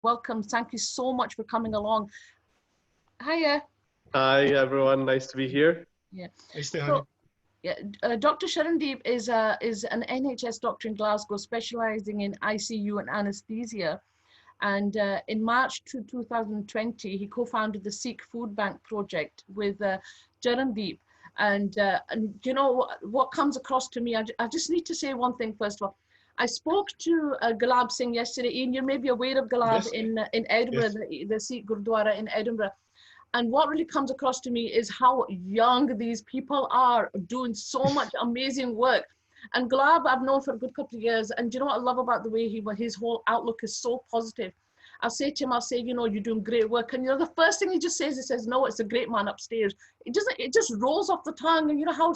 Welcome. Thank you so much for coming along. Hiya. Hi everyone, nice to be here. Yeah. Nice to have So, you. yeah, Dr. Sharandeep is an NHS doctor in Glasgow, specialising in ICU and anaesthesia. And in March 2020, he co-founded the Sikh Foodbank project with Charandeep. And you know what comes across to me? I just need to say one thing first of all. I spoke to Galab Singh yesterday. Ian, you may be aware of Galab Yes. in Edinburgh, Yes. the Sikh Gurdwara in Edinburgh. And what really comes across to me is how young these people are, doing so much amazing work. And Glab, I've known for a good couple of years. And do you know what I love about the way his whole outlook is so positive? I'll say to him, I'll say, you know, you're doing great work. And you know, the first thing he just says, he says, no, it's a great man upstairs. It just rolls off the tongue. And you know how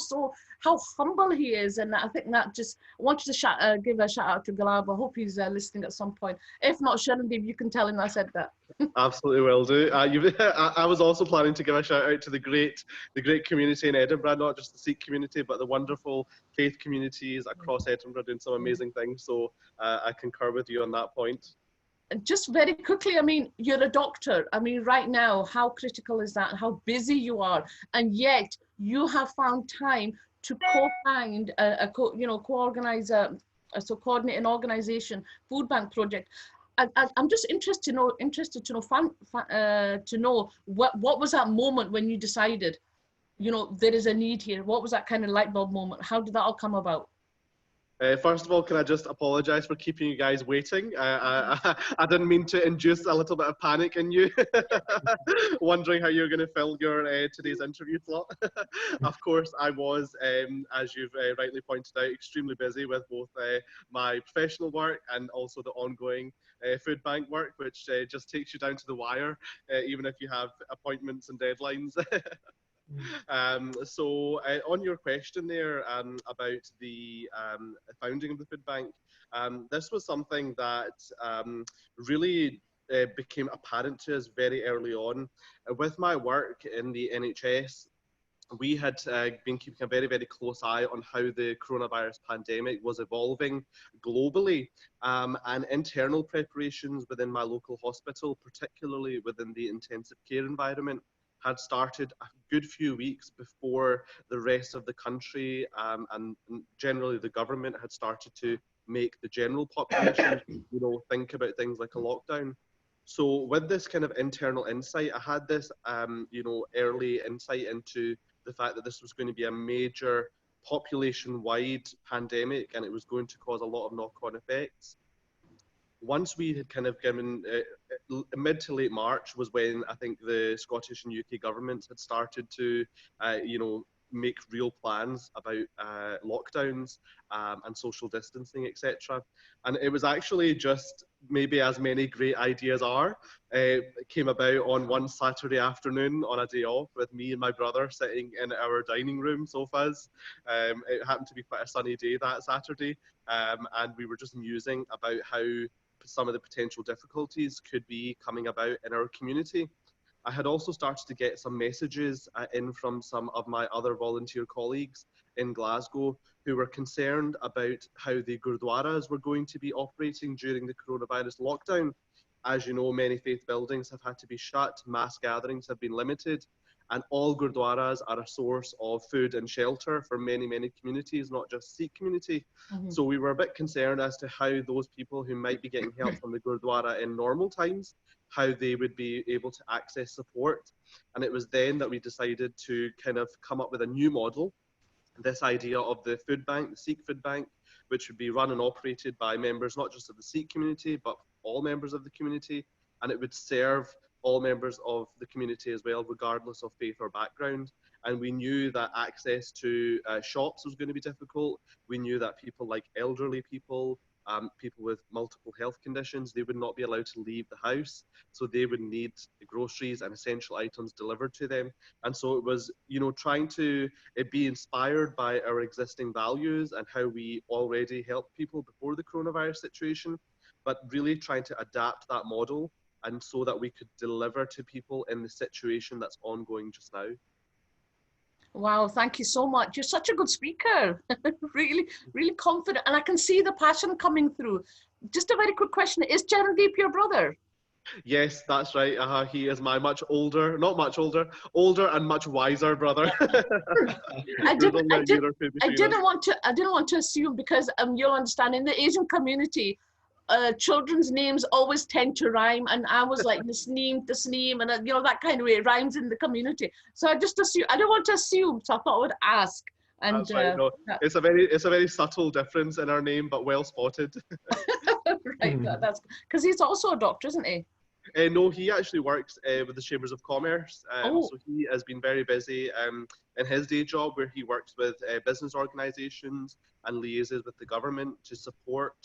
humble he is. And I think that just, I wanted to give a shout out to Galab. I hope he's listening at some point. If not, Sharandeep, you can tell him I said that. Absolutely will do. I was also planning to give a shout out to the great community in Edinburgh, not just the Sikh community, but the wonderful faith communities across Edinburgh doing some amazing things. So I concur with you on that point. Just very quickly, I mean, you're a doctor. I mean, right now, how critical is that? How busy you are, and yet you have found time to co-found co-organize so coordinate an organization, food bank project. I'm just interested to know what was that moment when you decided, you know, there is a need here. What was that kind of light bulb moment? How did that all come about? First of all, can I just apologise for keeping you guys waiting? I didn't mean to induce a little bit of panic in you, wondering how you're going to fill your today's interview slot. Of course, I was, as you've rightly pointed out, extremely busy with both my professional work and also the ongoing food bank work, which just takes you down to the wire, even if you have appointments and deadlines. So on your question there about the founding of the food bank, this was something that really became apparent to us very early on. With my work in the NHS, we had been keeping a very, very close eye on how the coronavirus pandemic was evolving globally, and internal preparations within my local hospital, particularly within the intensive care environment, had started a good few weeks before the rest of the country and generally the government had started to make the general population, you know, think about things like a lockdown. So with this kind of internal insight, I had this, you know, early insight into the fact that this was going to be a major population-wide pandemic and it was going to cause a lot of knock-on effects. Once we had kind of given mid to late March was when I think the Scottish and UK governments had started to, you know, make real plans about lockdowns and social distancing, etc. And it was actually just maybe as many great ideas are, it came about on one Saturday afternoon on a day off with me and my brother sitting in our dining room sofas. It happened to be quite a sunny day that Saturday, and we were just musing about how some of the potential difficulties could be coming about in our community. I had also started to get some messages in from some of my other volunteer colleagues in Glasgow who were concerned about how the Gurdwaras were going to be operating during the coronavirus lockdown. As you know, many faith buildings have had to be shut, mass gatherings have been limited, and all Gurdwaras are a source of food and shelter for many, many communities, not just Sikh community. So we were a bit concerned as to how those people who might be getting help from the Gurdwara in normal times, how they would be able to access support. And it was then that we decided to kind of come up with a new model, this idea of the food bank, the Sikh Food Bank, which would be run and operated by members not just of the Sikh community, but all members of the community. And it would serve all members of the community as well, regardless of faith or background. And we knew that access to shops was going to be difficult. We knew that people like elderly people, people with multiple health conditions, they would not be allowed to leave the house. So they would need the groceries and essential items delivered to them. And so it was, you know, trying to be inspired by our existing values and how we already helped people before the coronavirus situation, but really trying to adapt that model and so that we could deliver to people in the situation that's ongoing just now. Wow, thank you so much. You're such a good speaker. Really, really confident. And I can see the passion coming through. Just a very quick question. Is Charandeep your brother? Yes, that's right. He is my much older, not much older, older and much wiser brother. I There's didn't, only I a did, year or two I between us. didn't want to, I didn't want to assume because you'll understand in the Asian community, children's names always tend to rhyme, and I was like Tasneem, and that kind of way it rhymes in the community. So I just assume I don't want to assume, so I thought I would ask. And That's right. No, it's a very subtle difference in our name, but well spotted. right, that's because he's also a doctor, isn't he? No, he actually works with the Chambers of Commerce. Oh, So he has been very busy in his day job, where he works with business organisations and liaises with the government to support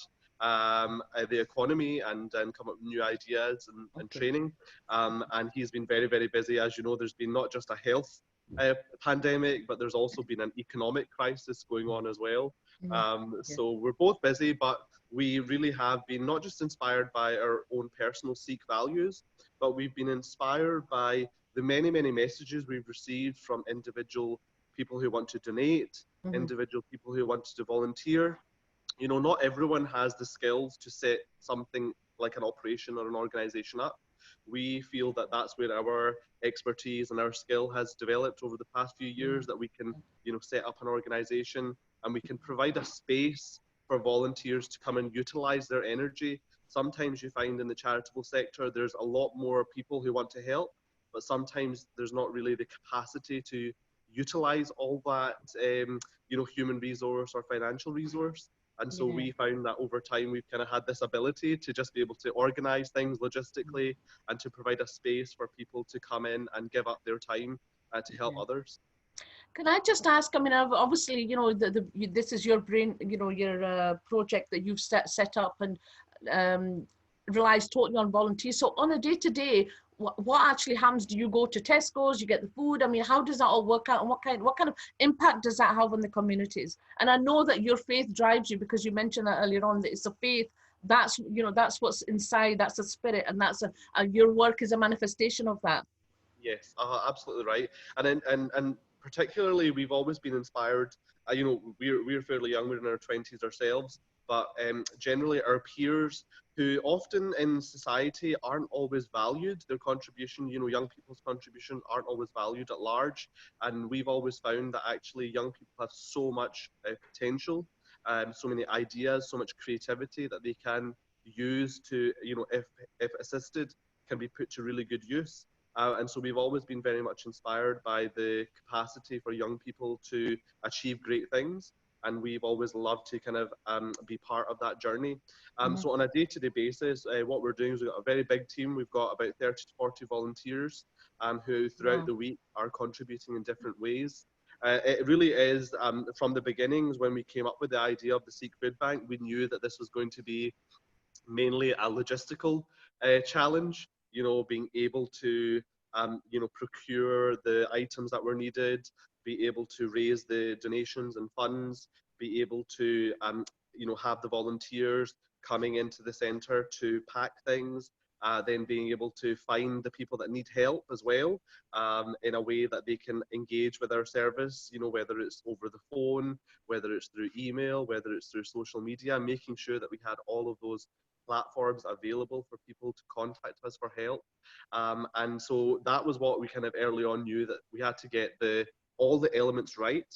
the economy and come up with new ideas and okay. training. And he's been very, very busy. As you know, there's been not just a health pandemic, but there's also been an economic crisis going on as well. Mhm. Yeah. So we're both busy, but we really have been not just inspired by our own personal Sikh values, but we've been inspired by the many, many messages we've received from individual people who want to donate, Mhm. individual people who want to volunteer. Not everyone has the skills to set something like an operation or an organization up. We feel that that's where our expertise and our skill has developed over the past few years, that we can, set up an organization and we can provide a space for volunteers to come and utilize their energy. Sometimes you find in the charitable sector, there's a lot more people who want to help, but sometimes there's not really the capacity to utilize all that, human resource or financial resource. And so Yeah. we found that over time, we've kind of had this ability to just be able to organize things logistically and to provide a space for people to come in and give up their time to help Yeah. others. Can I just ask? I mean, obviously, this is your brain, your project that you've set up and um, relies totally on volunteers. So on a day to day, what actually happens? Do you go to Tesco's? You get the food? I mean, how does that all work out? And what kind of impact does that have on the communities? And I know that your faith drives you because you mentioned that earlier on that it's a faith. That's what's inside. That's a spirit, and your work is a manifestation of that. Yes, absolutely right. And particularly, we've always been inspired. We're fairly young. We're in our 20s ourselves, but generally, our peers who often in society aren't always valued. Their contribution, young people's contribution aren't always valued at large. And we've always found that actually young people have so much potential, so many ideas, so much creativity that they can use to, if assisted, can be put to really good use. And so we've always been very much inspired by the capacity for young people to achieve great things. And we've always loved to kind of be part of that journey. Mhm. So on a day-to-day basis, what we're doing is we've got a very big team. We've got about 30 to 40 volunteers who throughout Wow. the week are contributing in different ways. It really is, from the beginnings when we came up with the idea of the Sikh Foodbank, we knew that this was going to be mainly a logistical challenge, being able to, procure the items that were needed, be able to raise the donations and funds, be able to, have the volunteers coming into the centre to pack things, then being able to find the people that need help as well, in a way that they can engage with our service, whether it's over the phone, whether it's through email, whether it's through social media, making sure that we had all of those platforms available for people to contact us for help. And so that was what we kind of early on knew, that we had to get all the elements right.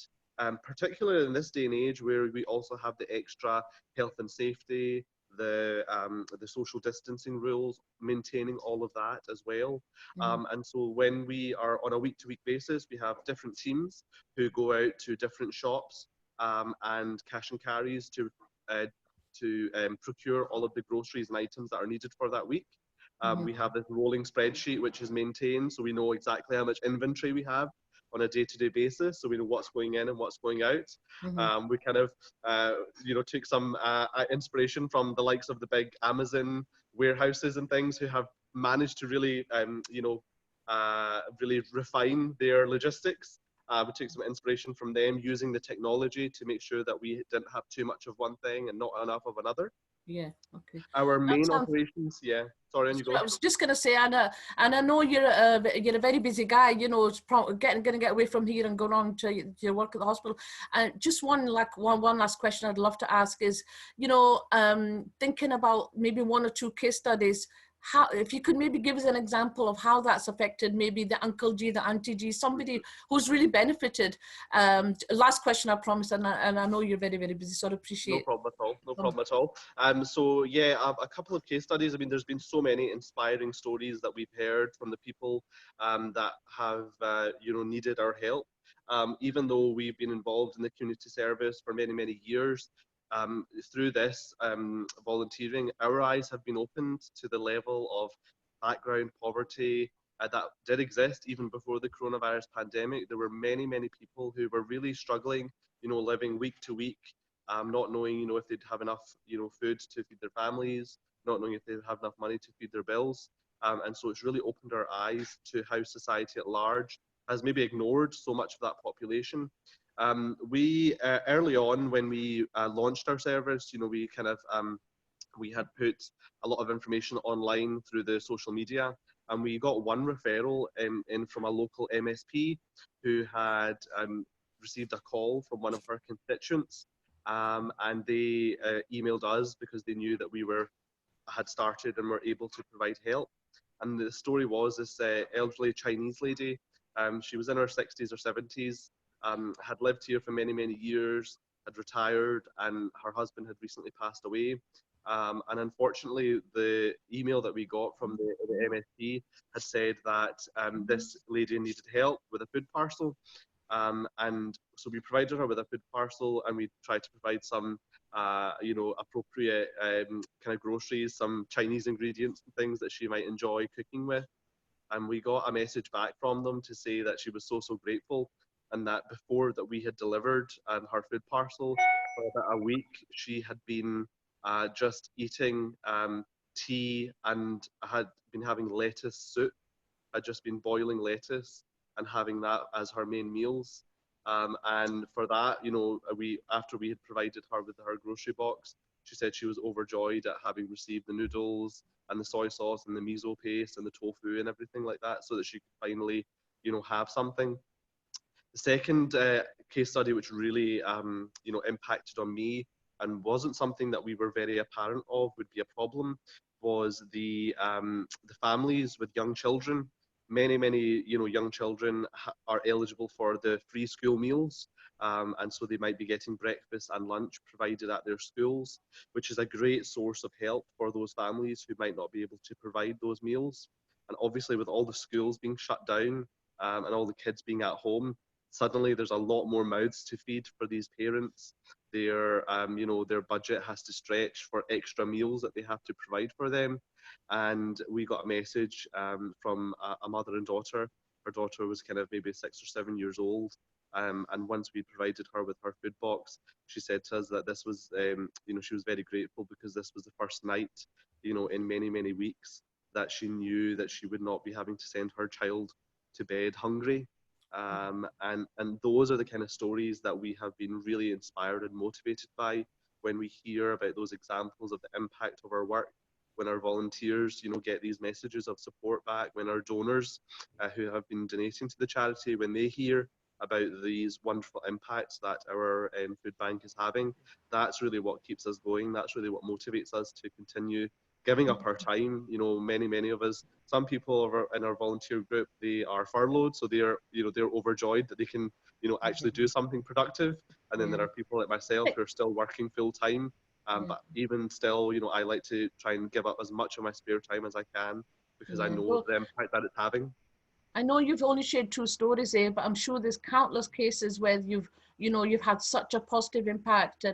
Particularly in this day and age where we also have the extra health and safety, the social distancing rules, maintaining all of that as well. Mhm. And so when we are on a week-to-week basis, we have different teams who go out to different shops and cash and carries uh, to procure all of the groceries and items that are needed for that week. Mhm. We have this rolling spreadsheet which is maintained, so we know exactly how much inventory we have on a day-to-day basis, so we know what's going in and what's going out. Mhm. We kind of, took some inspiration from the likes of the big Amazon warehouses and things, who have managed to really, really refine their logistics. We took some inspiration from them using the technology to make sure that we didn't have too much of one thing and not enough of another. Yeah. Okay. Our That main sounds. operations, yeah. Sorry, on you I go. was just going to say, and I know you're a very busy guy. It's going to get away from here and going on to your work at the hospital. And just one last question I'd love to ask is, thinking about maybe one or two case studies. how, if you could maybe give us an example of how that's affected maybe the Uncle G, the Auntie G, somebody who's really benefited. Last question, I promise, and I know you're very, very busy, so I appreciate. No problem at all. No problem at all. So yeah, a couple of case studies. I mean, there's been so many inspiring stories that we've heard from the people that have needed our help. Even though we've been involved in the community service for many, many years, through this volunteering, our eyes have been opened to the level of background poverty that did exist even before the coronavirus pandemic. There were many, many people who were really struggling, living week to week, not knowing, if they'd have enough, food to feed their families, not knowing if they'd have enough money to feed their bills. And so it's really opened our eyes to how society at large has maybe ignored so much of that population. We early on when we launched our service, we kind of we had put a lot of information online through the social media, and we got one referral in from a local MSP who had received a call from one of her constituents, and they emailed us because they knew that we had started and were able to provide help. And the story was this elderly Chinese lady. She was in her 60s or 70s, had lived here for many, many years, had retired, and her husband had recently passed away. And unfortunately, the email that we got from the MSP had said that this lady needed help with a food parcel. And so we provided her with a food parcel, and we tried to provide some, appropriate kind of groceries, some Chinese ingredients and things that she might enjoy cooking with. And we got a message back from them to say that she was so, so grateful, and that before that we had delivered her food parcel for about a week, she had been just eating tea and had been having lettuce soup, had just been boiling lettuce and having that as her main meals. And for that, after we had provided her with her grocery box, she said she was overjoyed at having received the noodles and the soy sauce and the miso paste and the tofu and everything like that, so that she could finally, have something. The second case study, which really, impacted on me and wasn't something that we were very apparent of would be a problem, was the families with young children. Many, young children are eligible for the free school meals. And so they might be getting breakfast and lunch provided at their schools, which is a great source of help for those families who might not be able to provide those meals. And obviously with all the schools being shut down and all the kids being at home, suddenly there's a lot more mouths to feed for these parents. Their budget has to stretch for extra meals that they have to provide for them. And we got a message from a mother and daughter. Her daughter was kind of maybe 6 or 7 years old. And once we provided her with her food box, she said to us that this was, she was very grateful because this was the first night, in many, many weeks that she knew that she would not be having to send her child to bed hungry. And those are the kind of stories that we have been really inspired and motivated by when we hear about those examples of the impact of our work, when our volunteers, get these messages of support back, when our donors who have been donating to the charity, when they hear about these wonderful impacts that our food bank is having, that's really what keeps us going. That's really what motivates us to continue giving up our time. Many of us, some people in our volunteer group, they are furloughed, so they're overjoyed that they can, actually do something productive. And then there are people like myself who are still working full time. But even still, I like to try and give up as much of my spare time as I can because I know the impact that it's having. I know you've only shared 2 stories here, but I'm sure there's countless cases where you've had such a positive impact,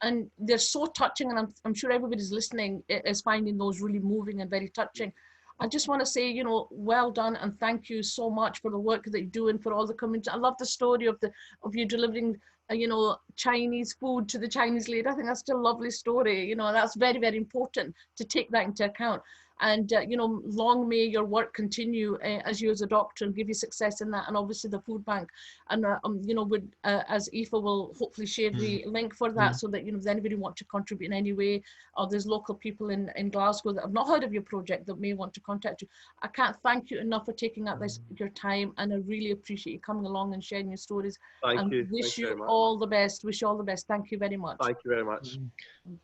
and they're so touching, and I'm sure everybody's listening is finding those really moving and very touching. I just want to say, well done, and thank you so much for the work that you do and for all the community. I love the story of you delivering, Chinese food to the Chinese lady. I think that's a lovely story. That's very, very important to take that into account. And, long may your work continue as you as a doctor and give you success in that. And obviously the food bank. And, as Aoife will hopefully share the link for that so that, if anybody want to contribute in any way, or there's local people in Glasgow that have not heard of your project that may want to contact you. I can't thank you enough for taking out your time. And I really appreciate you coming along and sharing your stories. Thank you. Wish you all the best. Wish you all the best. Thank you very much. Thank you very much.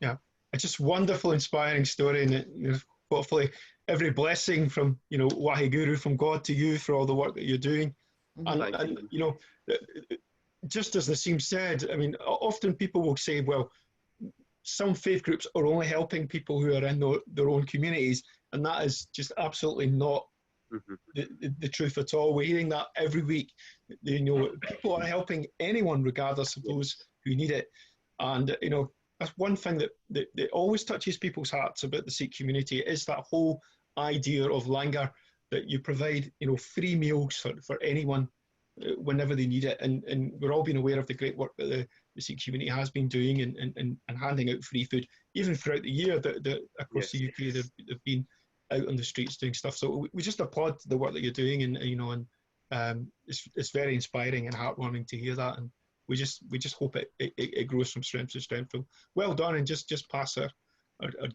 Yeah, it's just wonderful, inspiring story, and hopefully every blessing from, you know, Waheguru, from God to you for all the work that you're doing. And you know, just as Naseem said, I mean, often people will say, well, some faith groups are only helping people who are in their own communities, and that is just absolutely not the truth at all. We're hearing that every week. You know, people are helping anyone regardless of those who need it. And you know, that's one thing that always touches people's hearts about the Sikh community, is that whole idea of langar, that you provide, you know, free meals for anyone whenever they need it. And we're all being aware of the great work that the Sikh community has been doing, and handing out free food even throughout the year. That across the UK they've been out on the streets doing stuff. So we just applaud the work that you're doing, and you know, and it's very inspiring and heartwarming to hear that. And we just hope it grows from strength to strength. So well done, and just pass our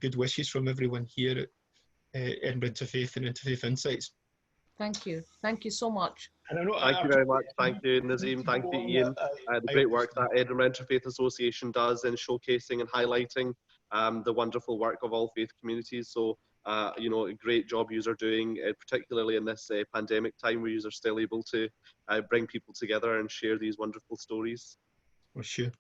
good wishes from everyone here at Edinburgh Interfaith and Interfaith Insights. Thank you so much. And I know, thank you very much. Thank you, Naseem. Thank you, Ian. The great work that Edinburgh Interfaith Association does in showcasing and highlighting the wonderful work of all faith communities. So, you know, a great job you are doing, particularly in this pandemic time where you are still able to bring people together and share these wonderful stories. For sure.